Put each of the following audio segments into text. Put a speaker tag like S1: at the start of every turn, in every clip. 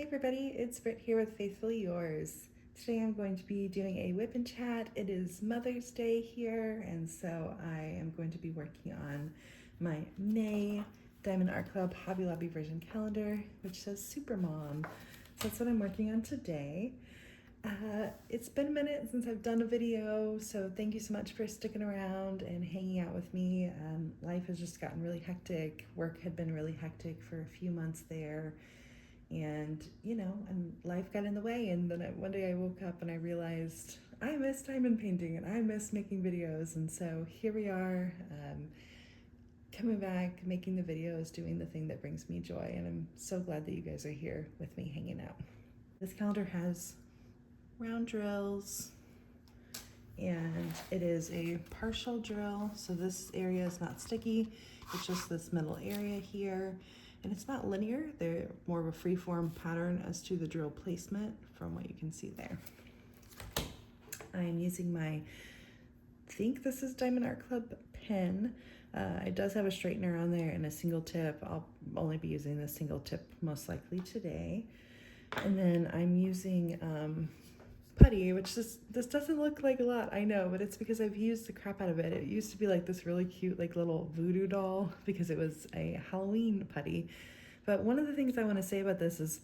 S1: everybody, it's Britt here with FaithfuLee Yours. Today I'm going to be doing a WIP and chat. It is Mother's Day here, and so I am going to be working on my May Diamond Art Club Hobby Lobby version calendar, which says Super Mom. So that's what I'm working on today. It's been a minute since I've done a video, so thank you so much for sticking around and hanging out with me. Life has just gotten really hectic. Work had been really hectic for a few months there. And life got in the way, and then one day I woke up and I realized I miss diamond painting and I miss making videos, and so here we are, coming back, making the videos, doing the thing that brings me joy, and I'm so glad that you guys are here with me hanging out. This calendar has round drills, and it is a partial drill, so this area is not sticky, it's just this middle area here. And it's not linear, they're more of a free-form pattern as to the drill placement from what you can see there. I am using my, I think this is Diamond Art Club pen. It does have a straightener on there and a single tip. I'll only be using the single tip most likely today. And then I'm using putty, which this doesn't look like a lot, I know, but it's because I've used the crap out of it. It used to be like this really cute like little voodoo doll because it was a Halloween putty. But one of the things I want to say about this is,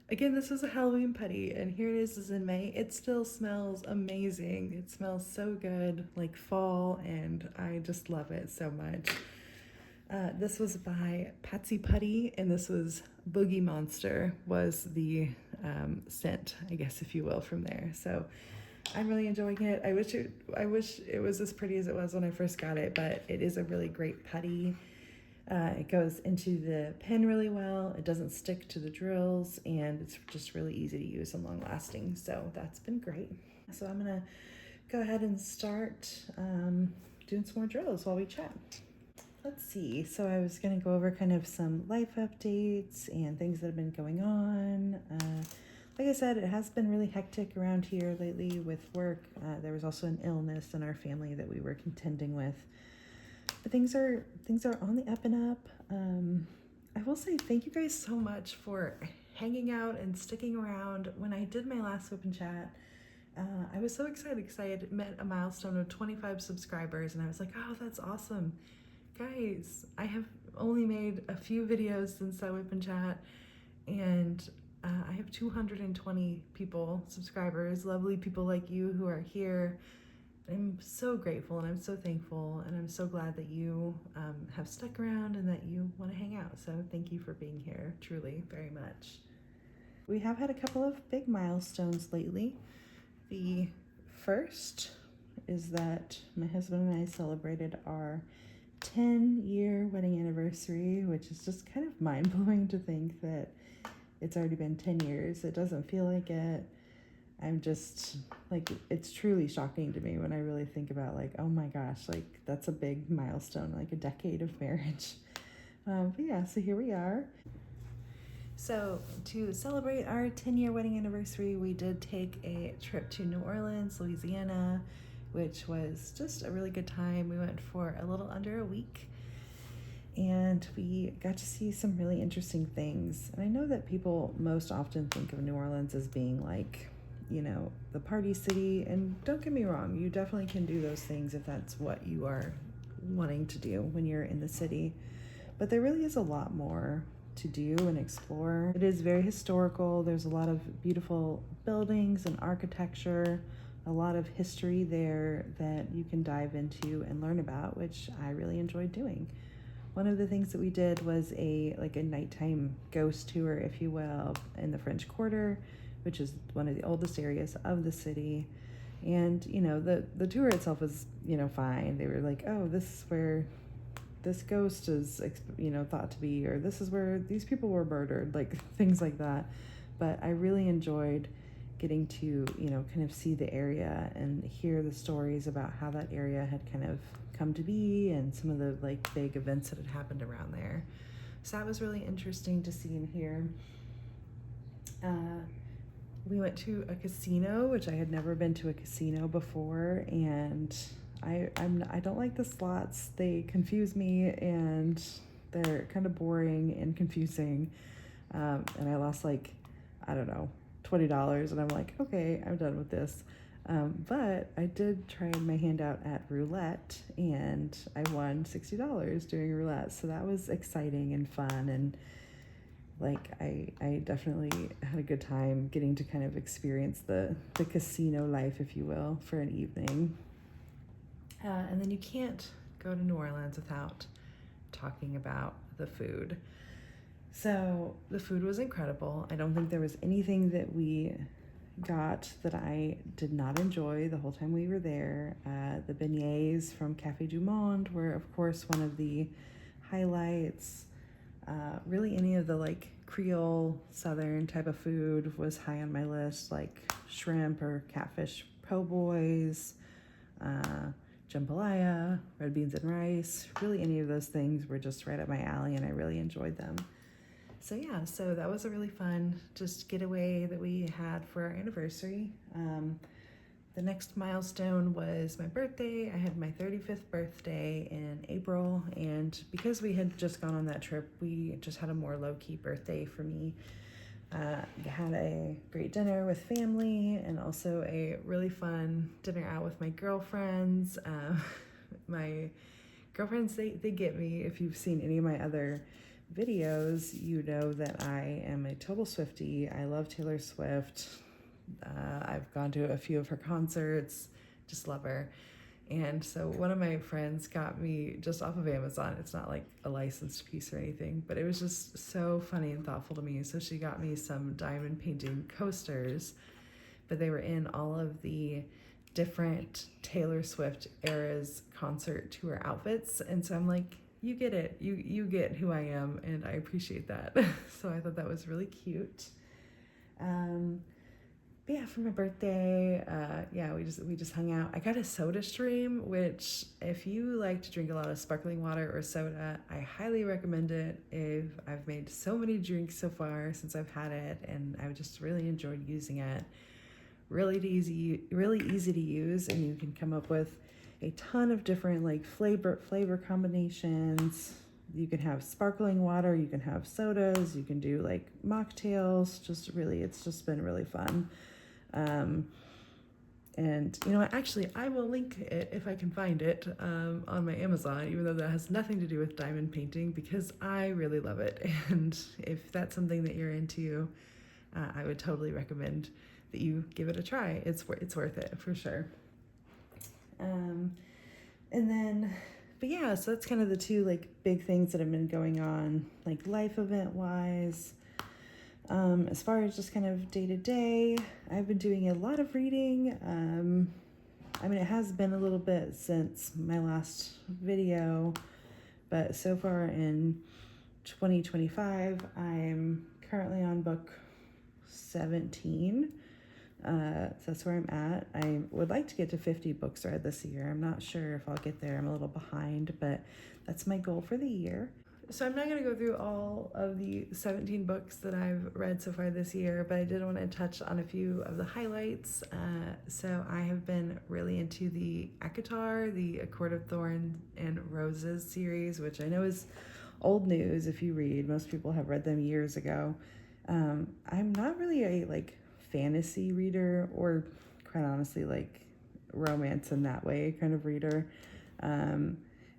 S1: again, this is a Halloween putty, and here it is in May. It still smells amazing. It smells so good, like fall, and I just love it so much. This was by Patsy Putty, and this was Boogie Monster was the scent, I guess, if you will, from there. So I'm really enjoying it. I wish it was as pretty as it was when I first got it, but it is a really great putty. It goes into the pen really well. It doesn't stick to the drills, and it's just really easy to use and long lasting. So that's been great. So I'm gonna go ahead and start doing some more drills while we chat. Let's see, so I was gonna go over kind of some life updates and things that have been going on. Like I said, it has been really hectic around here lately with work. There was also an illness in our family that we were contending with. But things are on the up and up. I will say thank you guys so much for hanging out and sticking around. When I did my last open chat, I was so excited because I had met a milestone of 25 subscribers, and I was like, oh, that's awesome. Guys, I have only made a few videos since that WIP and chat, and I have 220 subscribers, lovely people like you who are here. I'm so grateful and I'm so thankful, and I'm so glad that you have stuck around and that you want to hang out. So thank you for being here, truly, very much. We have had a couple of big milestones lately. The first is that my husband and I celebrated our 10-year wedding anniversary, which is just kind of mind-blowing to think that it's already been 10 years. It doesn't feel like it. I'm just like, it's truly shocking to me when I really think about like, oh my gosh, like that's a big milestone, like a decade of marriage. But yeah, so here we are. So to celebrate our 10-year wedding anniversary, we did take a trip to New Orleans, Louisiana, which was just a really good time. We went for a little under a week, and we got to see some really interesting things. And I know that people most often think of New Orleans as being like, you know, the party city, and don't get me wrong, you definitely can do those things if that's what you are wanting to do when you're in the city. But there really is a lot more to do and explore. It is very historical. There's a lot of beautiful buildings and architecture, a lot of history there that you can dive into and learn about, which I really enjoyed doing. One of the things that we did was a nighttime ghost tour, if you will, in the French Quarter, which is one of the oldest areas of the city. And, you know, the tour itself was, you know, fine. They were like, oh, this is where this ghost is, you know, thought to be, or this is where these people were murdered, like things like that. But I really enjoyed getting to, you know, kind of see the area and hear the stories about how that area had kind of come to be and some of the like big events that had happened around there. So that was really interesting to see and hear. We went to a casino, which I had never been to a casino before, and I don't like the slots. They confuse me, and they're kind of boring and confusing. And I lost like I don't know, $20, and I'm like, okay, I'm done with this. But I did try my hand out at roulette, and I won $60 doing roulette, so that was exciting and fun, and like I definitely had a good time getting to kind of experience the casino life, if you will, for an evening. And then you can't go to New Orleans without talking about the food. So the food was incredible. I don't think there was anything that we got that I did not enjoy the whole time we were there. The beignets from Café du Monde were, of course, one of the highlights. Really any of the like Creole Southern type of food was high on my list, like shrimp or catfish po' boys, jambalaya, red beans and rice. Really any of those things were just right up my alley, and I really enjoyed them. So yeah, so that was a really fun just getaway that we had for our anniversary. The next milestone was my birthday. I had my 35th birthday in April, and because we had just gone on that trip, we just had a more low-key birthday for me. Had a great dinner with family, and also a really fun dinner out with my girlfriends. My girlfriends, they get me. If you've seen any of my other videos, you know that I am a total Swiftie. I love Taylor Swift. I've gone to a few of her concerts, just love her. And so one of my friends got me just off of Amazon. It's not like a licensed piece or anything, but it was just so funny and thoughtful to me. So she got me some diamond painting coasters, but they were in all of the different Taylor Swift eras concert tour outfits. And so I'm like, you get it. You get who I am, and I appreciate that. So I thought that was really cute. But yeah, for my birthday, we just hung out. I got a soda stream, which if you like to drink a lot of sparkling water or soda, I highly recommend it. I've made so many drinks so far since I've had it, and I've just really enjoyed using it. Really easy to use, and you can come up with a ton of different like flavor combinations. You can have sparkling water, you can have sodas, you can do like mocktails. It's just been really fun. And you know what, actually I will link it if I can find it on my Amazon, even though that has nothing to do with diamond painting, because I really love it. And if that's something that you're into, I would totally recommend that you give it a try. It's worth it for sure. And then, but yeah, so that's kind of the two like big things that have been going on, like life event wise. As far as just kind of day to day, I've been doing a lot of reading. I mean, it has been a little bit since my last video, but so far in 2025, I'm currently on book 17. So that's where I'm at. I would like to get to 50 books read this year. I'm not sure if I'll get there. I'm a little behind, but that's my goal for the year. So I'm not going to go through all of the 17 books that I've read so far this year, but I did want to touch on a few of the highlights. So I have been really into the ACOTAR, the A Court of Thorns and Roses series, which I know is old news if you read. Most people have read them years ago. I'm not really a like fantasy reader, or quite honestly like romance in that way kind of reader.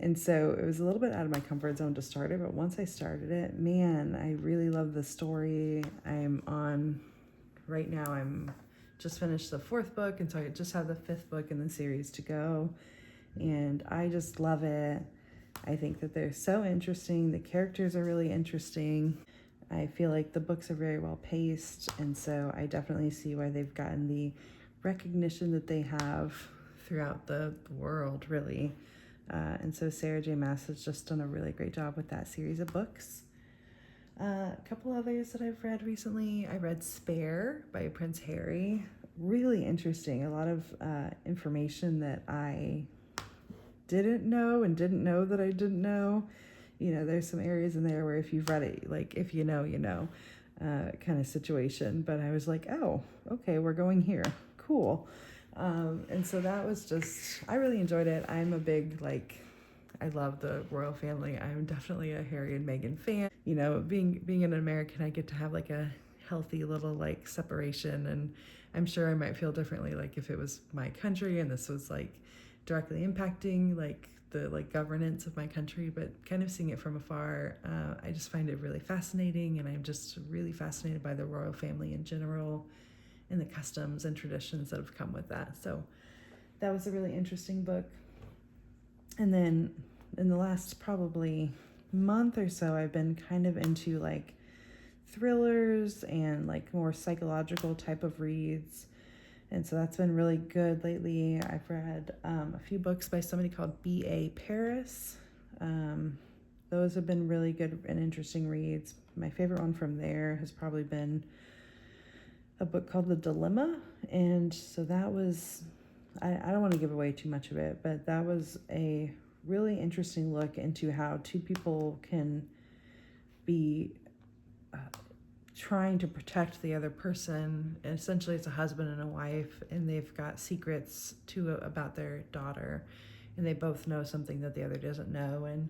S1: And so it was a little bit out of my comfort zone to start it, but once I started it, man, I really love the story. Right now I'm just finished the 4th book, and so I just have the 5th book in the series to go, and I just love it. I think that they're so interesting. The characters are really interesting. I feel like the books are very well paced, and so I definitely see why they've gotten the recognition that they have throughout the world, really. And so Sarah J. Maas has just done a really great job with that series of books. A couple others that I've read recently. I read Spare by Prince Harry. Really interesting. A lot of information that I didn't know and didn't know that I didn't know. You know, there's some areas in there where if you've read it, like if you know, kind of situation. But I was like, oh, okay, we're going here. Cool. And so that was just, I really enjoyed it. I'm a big, I love the royal family. I'm definitely a Harry and Meghan fan. You know, being an American, I get to have like a healthy little like separation. And I'm sure I might feel differently like if it was my country and this was like directly impacting like the like governance of my country, but kind of seeing it from afar, I just find it really fascinating, and I'm just really fascinated by the royal family in general and the customs and traditions that have come with that. So that was a really interesting book. And then in the last probably month or so, I've been kind of into like thrillers and like more psychological type of reads. And so that's been really good lately. I've read a few books by somebody called B.A. Paris. Those have been really good and interesting reads. My favorite one from there has probably been a book called The Dilemma. And so that was, I don't want to give away too much of it, but that was a really interesting look into how two people can be trying to protect the other person. And essentially it's a husband and a wife, and they've got secrets about their daughter, and they both know something that the other doesn't know, and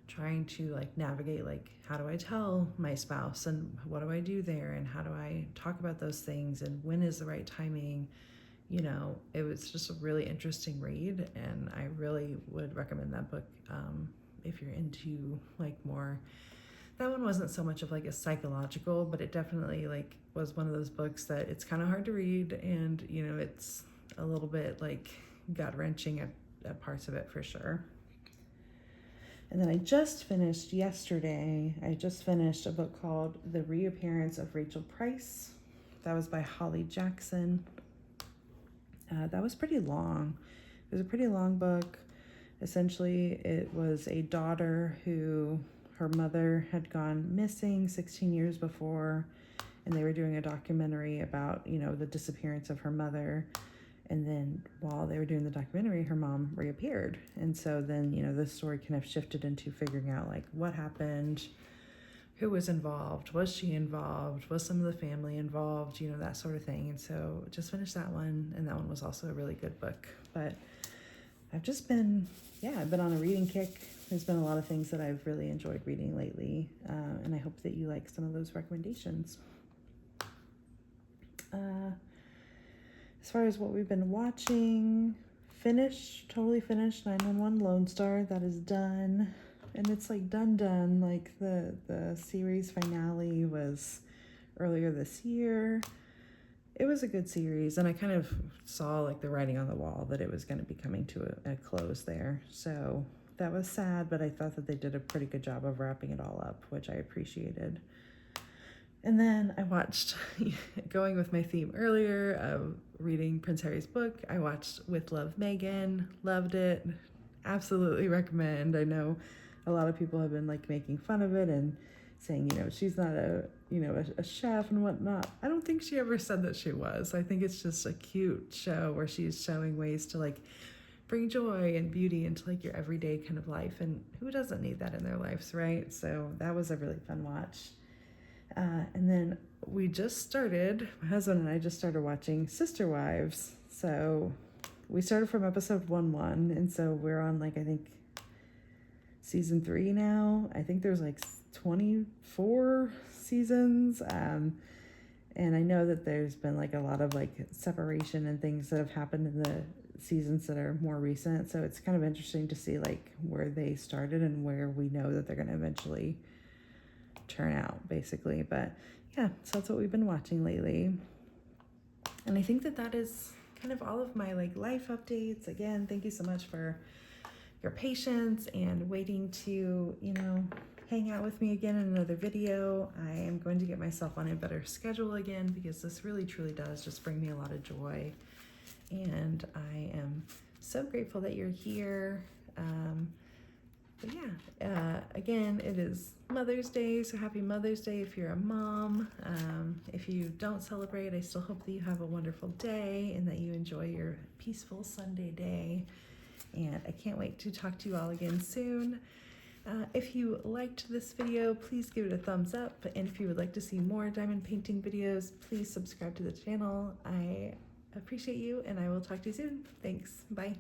S1: trying to like navigate like, how do I tell my spouse, and what do I do there, and how do I talk about those things, and when is the right timing. You know, it was just a really interesting read, and I really would recommend that book if you're into like more. That one wasn't so much of like a psychological, but it definitely like was one of those books that it's kind of hard to read, and you know, it's a little bit like gut-wrenching at parts of it for sure. And then I just finished yesterday, a book called The Reappearance of Rachel Price. That was by Holly Jackson. That was pretty long. It was a pretty long book. Essentially, it was a daughter who, her mother had gone missing 16 years before, and they were doing a documentary about, you know, the disappearance of her mother. And then while they were doing the documentary, her mom reappeared. And so then, you know, the story kind of shifted into figuring out like what happened, who was involved, was she involved, was some of the family involved, you know, that sort of thing. And so just finished that one, and that one was also a really good book. But I've just been, I've been on a reading kick. There's been a lot of things that I've really enjoyed reading lately, and I hope that you like some of those recommendations. As far as what we've been watching, totally finished 911 Lone Star. That is done. And it's like done. Like the series finale was earlier this year. It was a good series, and I kind of saw like the writing on the wall that it was going to be coming to a close there. So that was sad, but I thought that they did a pretty good job of wrapping it all up, which I appreciated. And then I watched, going with my theme earlier of reading Prince Harry's book, I watched With Love, Meghan. Loved it. Absolutely recommend. I know a lot of people have been like making fun of it and saying, you know, she's not a chef and whatnot. I don't think she ever said that she was. I think it's just a cute show where she's showing ways to like bring joy and beauty into like your everyday kind of life. And who doesn't need that in their lives, right? So that was a really fun watch. And then my husband and I just started watching Sister Wives. So we started from episode 1, and so we're on like, I think season 3 now. I think there's like 24 seasons. And I know that there's been like a lot of like separation and things that have happened in the seasons that are more recent. So it's kind of interesting to see like where they started and where we know that they're going to eventually turn out, basically. But yeah, so that's what we've been watching lately. And I think that is kind of all of my like life updates. Again, thank you so much for your patience and waiting to, you know, hang out with me again in another video. I am going to get myself on a better schedule again, because this really truly does just bring me a lot of joy. And I am so grateful that you're here. But yeah, again, it is Mother's Day, so happy Mother's Day if you're a mom. If you don't celebrate, I still hope that you have a wonderful day and that you enjoy your peaceful Sunday day. And I can't wait to talk to you all again soon. If you liked this video, please give it a thumbs up. And if you would like to see more diamond painting videos, please subscribe to the channel. I appreciate you, and I will talk to you soon. Thanks. Bye.